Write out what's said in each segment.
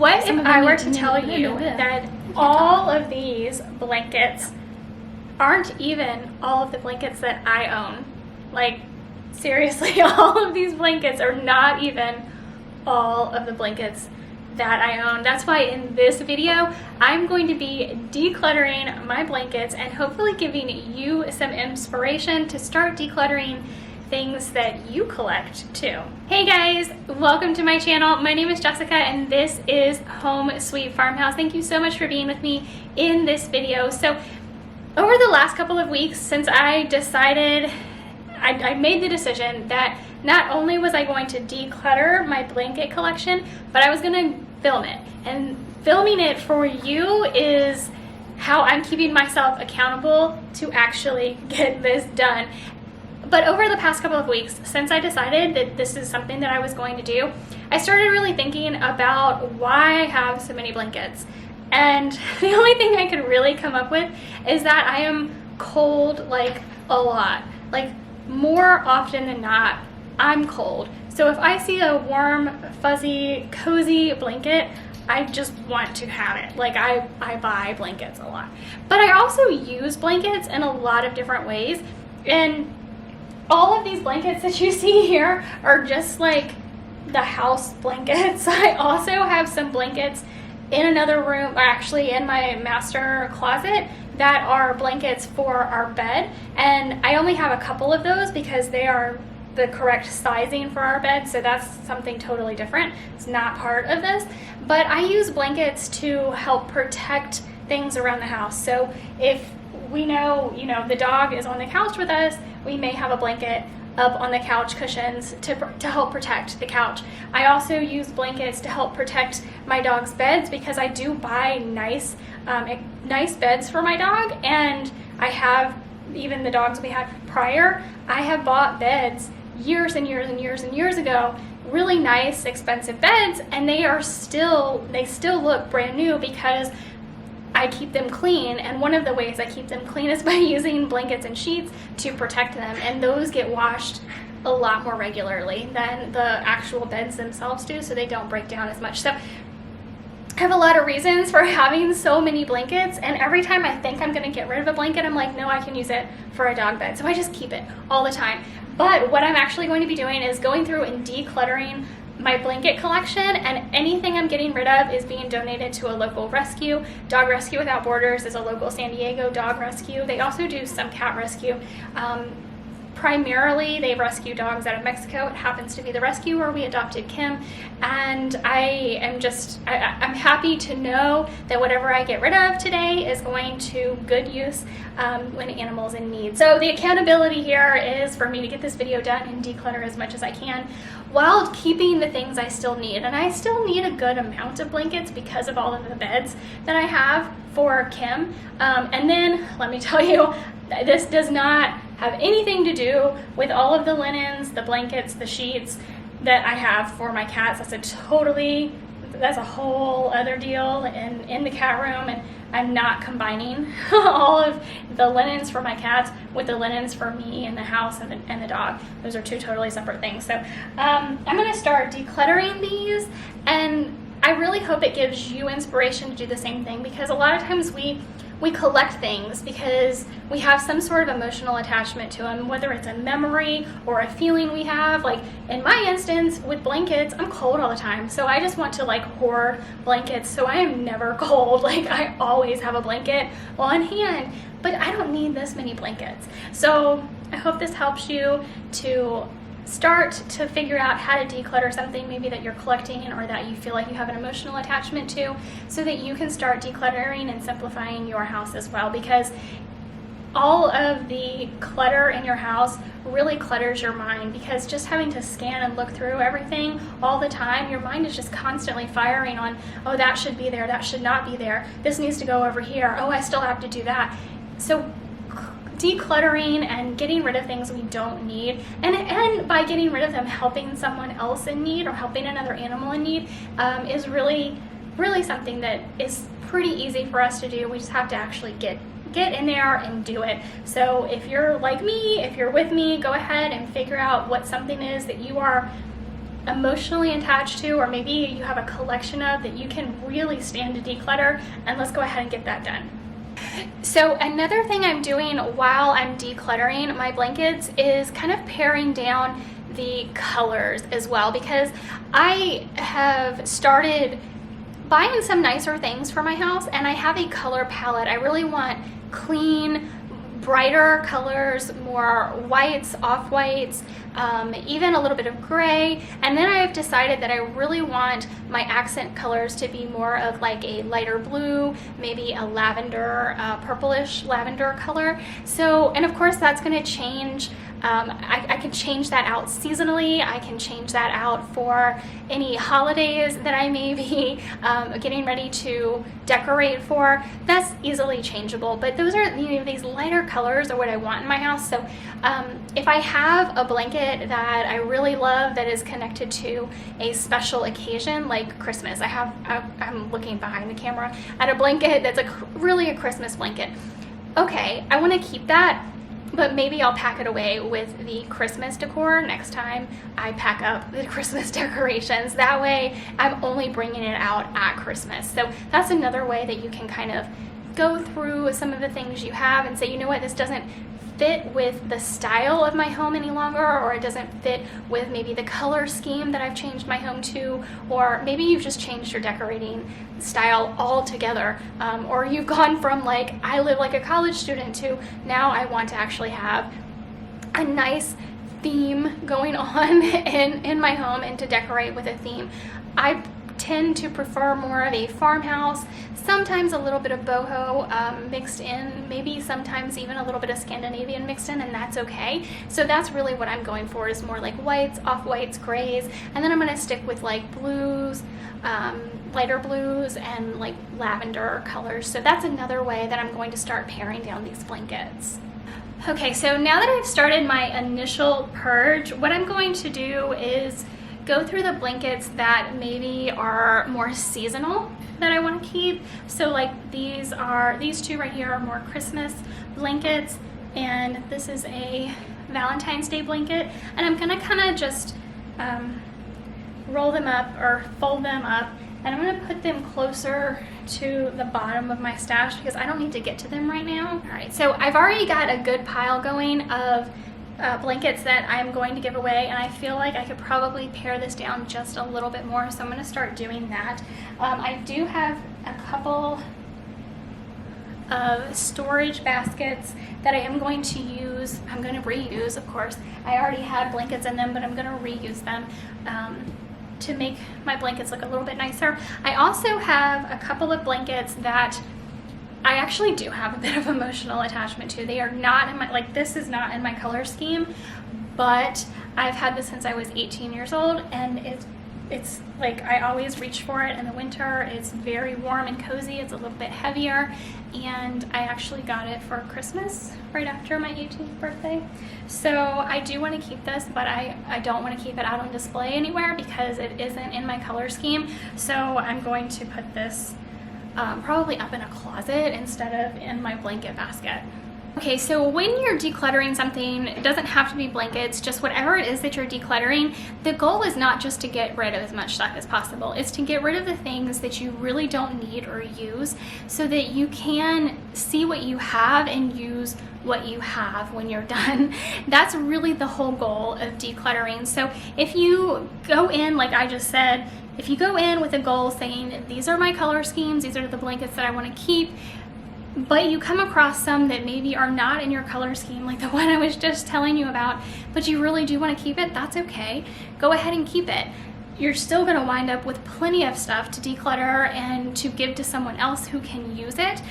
What if I were to tell you that all of these blankets aren't even all of the blankets that I own? Like, seriously, all of these blankets are not even all of the blankets that I own. That's why in this video, I'm going to be decluttering my blankets and hopefully giving you some inspiration to start decluttering things that you collect too. Hey guys, welcome to my channel. My name is Jessica and this is Home Sweet Farmhouse. Thank you so much for being with me in this video. So over the last couple of weeks since I decided, I made the decision that not only was I going to declutter my blanket collection, but I was going to film it. And filming it for you is how I'm keeping myself accountable to actually get this done. But over the past couple of weeks, since I decided that this is something that I was going to do, I started really thinking about why I have so many blankets. And the only thing I could really come up with is that I am cold like a lot. Like more often than not, I'm cold. So if I see a warm, fuzzy, cozy blanket, I just want to have it. Like I buy blankets a lot. But I also use blankets in a lot of different ways. And all of these blankets that you see here are just like the house blankets. I also have some blankets in another room, or actually in my master closet, that are blankets for our bed. And I only have a couple of those because they are the correct sizing for our bed, so that's something totally different. It's not part of this, but I use blankets to help protect things around the house. So if we know, the dog is on the couch with us, we may have a blanket up on the couch cushions to help protect the couch. I also use blankets to help protect my dog's beds because I do buy nice beds for my dog, and I have, even the dogs we had prior, I have bought beds years and years and years and years ago, really nice, expensive beds, and they still look brand new because I keep them clean. And one of the ways I keep them clean is by using blankets and sheets to protect them, and those get washed a lot more regularly than the actual beds themselves do, so they don't break down as much. So I have a lot of reasons for having so many blankets, and every time I think I'm going to get rid of a blanket, I'm like, no, I can use it for a dog bed. So I just keep it all the time. But what I'm actually going to be doing is going through and decluttering my blanket collection, and anything I'm getting rid of is being donated to a local rescue. Dog Rescue Without Borders is a local San Diego dog rescue. They also do some cat rescue. Primarily, they rescue dogs out of Mexico. It happens to be the rescue where we adopted Kim, and I'm happy to know that whatever I get rid of today is going to good use when animals in need. So the accountability here is for me to get this video done and declutter as much as I can while keeping the things I still need. And I still need a good amount of blankets because of all of the beds that I have for Kim. And then let me tell you, this does not have anything to do with all of the linens, the blankets, the sheets that I have for my cats. That's a whole other deal in the cat room, and I'm not combining all of the linens for my cats with the linens for me and the house and the dog. Those are two totally separate things. So I'm going to start decluttering these, and I really hope it gives you inspiration to do the same thing, because a lot of times we collect things because we have some sort of emotional attachment to them, whether it's a memory or a feeling we have. Like in my instance with blankets, I'm cold all the time, so I just want to hoard blankets, so I am never cold. Like I always have a blanket on hand, but I don't need this many blankets. So I hope this helps you to start to figure out how to declutter something maybe that you're collecting or that you feel like you have an emotional attachment to, so that you can start decluttering and simplifying your house as well, because all of the clutter in your house really clutters your mind, because just having to scan and look through everything all the time, your mind is just constantly firing on, oh, that should be there, that should not be there, this needs to go over here, oh, I still have to do that. So decluttering and getting rid of things we don't need, and by getting rid of them, helping someone else in need or helping another animal in need is really something that is pretty easy for us to do. We just have to actually get in there and do it. So if you're like me, if you're with me, go ahead and figure out what something is that you are emotionally attached to, or maybe you have a collection of that you can really stand to declutter, and let's go ahead and get that done. So another thing I'm doing while I'm decluttering my blankets is kind of paring down the colors as well, because I have started buying some nicer things for my house, and I have a color palette. I really want clean, brighter colors, more whites, off-whites, even a little bit of gray. And then I've decided that I really want my accent colors to be more of like a lighter blue, maybe a lavender, purplish lavender color. So, and of course that's going to change. I can change that out seasonally. I can change that out for any holidays that I may be getting ready to decorate for. That's easily changeable, but those are, you know, these lighter colors are what I want in my house. So if I have a blanket that I really love that is connected to a special occasion like Christmas, I'm looking behind the camera at a blanket that's really a Christmas blanket. Okay, I want to keep that, but maybe I'll pack it away with the Christmas decor next time I pack up the Christmas decorations. That way I'm only bringing it out at Christmas. So that's another way that you can kind of go through some of the things you have and say, you know what, this doesn't fit with the style of my home any longer, or it doesn't fit with maybe the color scheme that I've changed my home to, or maybe you've just changed your decorating style altogether, or you've gone from like, I live like a college student to now I want to actually have a nice theme going on in my home and to decorate with a theme. I tend to prefer more of a farmhouse, sometimes a little bit of boho mixed in, maybe sometimes even a little bit of Scandinavian mixed in, and that's okay. So that's really what I'm going for, is more like whites, off-whites, grays, and then I'm going to stick with like blues, lighter blues, and like lavender colors. So that's another way that I'm going to start paring down these blankets. Okay, so now that I've started my initial purge, what I'm going to do is go through the blankets that maybe are more seasonal that I want to keep. So like these two right here are more Christmas blankets, and this is a Valentine's Day blanket, and I'm gonna kind of just roll them up or fold them up, and I'm gonna put them closer to the bottom of my stash because I don't need to get to them right now. All right, so I've already got a good pile going of blankets that I'm going to give away, and I feel like I could probably pare this down just a little bit more, so I'm going to start doing that. I do have a couple of storage baskets that I am going to use. I'm going to reuse, of course. I already had blankets in them, but I'm going to reuse them to make my blankets look a little bit nicer. I also have a couple of blankets that I actually do have a bit of emotional attachment to. They are not in my, like this is not in my color scheme, but I've had this since I was 18 years old, and it's like I always reach for it in the winter. It's very warm and cozy. It's a little bit heavier, and I actually got it for Christmas right after my 18th birthday. So I do want to keep this, but I don't want to keep it out on display anywhere because it isn't in my color scheme. So I'm going to put this probably up in a closet instead of in my blanket basket. Okay, so when you're decluttering something, it doesn't have to be blankets, just whatever it is that you're decluttering, the goal is not just to get rid of as much stuff as possible. It's to get rid of the things that you really don't need or use so that you can see what you have and use what you have when you're done. That's really the whole goal of decluttering. So if you go in, like I just said, if you go in with a goal saying, these are my color schemes, these are the blankets that I want to keep, but you come across some that maybe are not in your color scheme, like the one I was just telling you about, but you really do want to keep it, that's okay. Go ahead and keep it. You're still going to wind up with plenty of stuff to declutter and to give to someone else who can use it,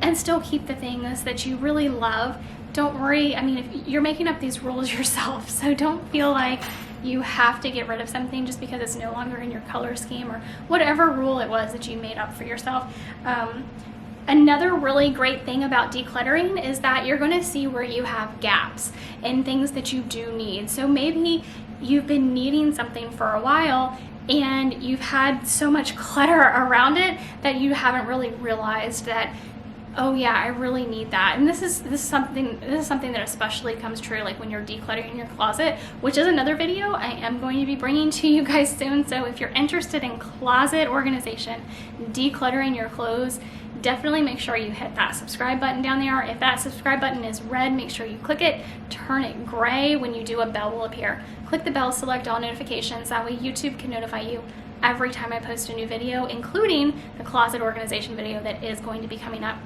and still keep the things that you really love. Don't worry, I mean, if you're making up these rules yourself, so don't feel like you have to get rid of something just because it's no longer in your color scheme or whatever rule it was that you made up for yourself. Another really great thing about decluttering is that you're going to see where you have gaps in things that you do need. So maybe you've been needing something for a while and you've had so much clutter around it that you haven't really realized that, oh yeah, I really need that. And this is something that especially comes true like when you're decluttering your closet, which is another video I am going to be bringing to you guys soon. So if you're interested in closet organization, decluttering your clothes, definitely make sure you hit that subscribe button down there. If that subscribe button is red, make sure you click it. Turn it gray. When you do, a bell will appear. Click the bell, select all notifications. That way YouTube can notify you every time I post a new video, including the closet organization video that is going to be coming up.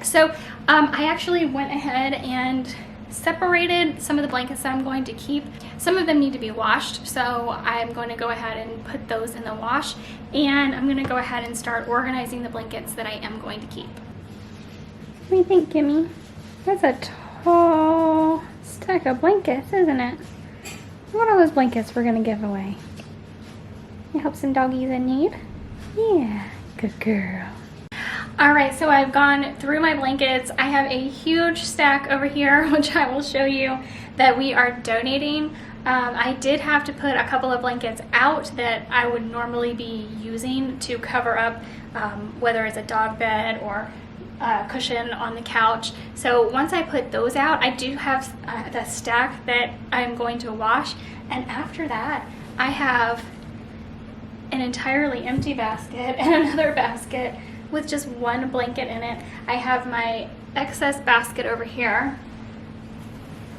So I actually went ahead and separated some of the blankets that I'm going to keep. Some of them need to be washed, so I'm going to go ahead and put those in the wash, and I'm going to go ahead and start organizing the blankets that I am going to keep. What do you think, Gimme? That's a tall stack of blankets, isn't it? What are those blankets we're going to give away? You help some doggies in need? Yeah, good girl. Alright, so I've gone through my blankets. I have a huge stack over here, which I will show you, that we are donating. I did have to put a couple of blankets out that I would normally be using to cover up whether it's a dog bed or a cushion on the couch. So once I put those out, I do have the stack that I'm going to wash, and after that I have an entirely empty basket and another basket with just one blanket in it. I have my excess basket over here,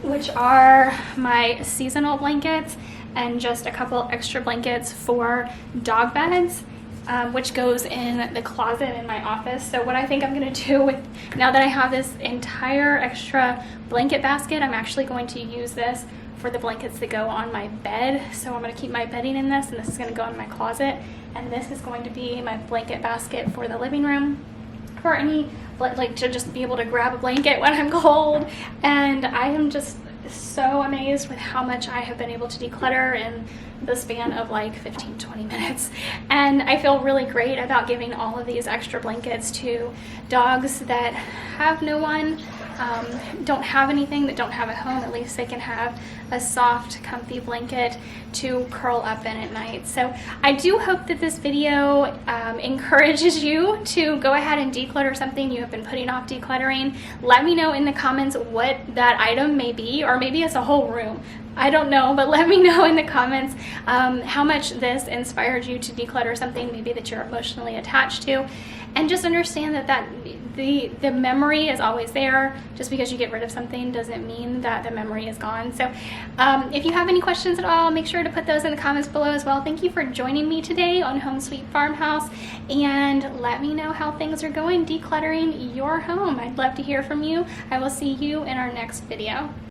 which are my seasonal blankets, and just a couple extra blankets for dog beds, which goes in the closet in my office. So what I think I'm gonna do with, now that I have this entire extra blanket basket, I'm actually going to use this for the blankets that go on my bed. So I'm going to keep my bedding in this, and this is going to go in my closet, and this is going to be my blanket basket for the living room, for any, like, to just be able to grab a blanket when I'm cold. And I am just so amazed with how much I have been able to declutter in the span of like 15-20 minutes, and I feel really great about giving all of these extra blankets to dogs that have no one, don't have anything, that don't have a home. At least they can have a soft, comfy blanket to curl up in at night. So I do hope that this video encourages you to go ahead and declutter something you have been putting off decluttering. Let me know in the comments what that item may be, or maybe it's a whole room. I don't know, but let me know in the comments how much this inspired you to declutter something maybe that you're emotionally attached to. And just understand that the memory is always there. Just because you get rid of something doesn't mean that the memory is gone. So if you have any questions at all, make sure to put those in the comments below as well. Thank you for joining me today on Home Sweet Farmhouse, and let me know how things are going decluttering your home. I'd love to hear from you. I will see you in our next video.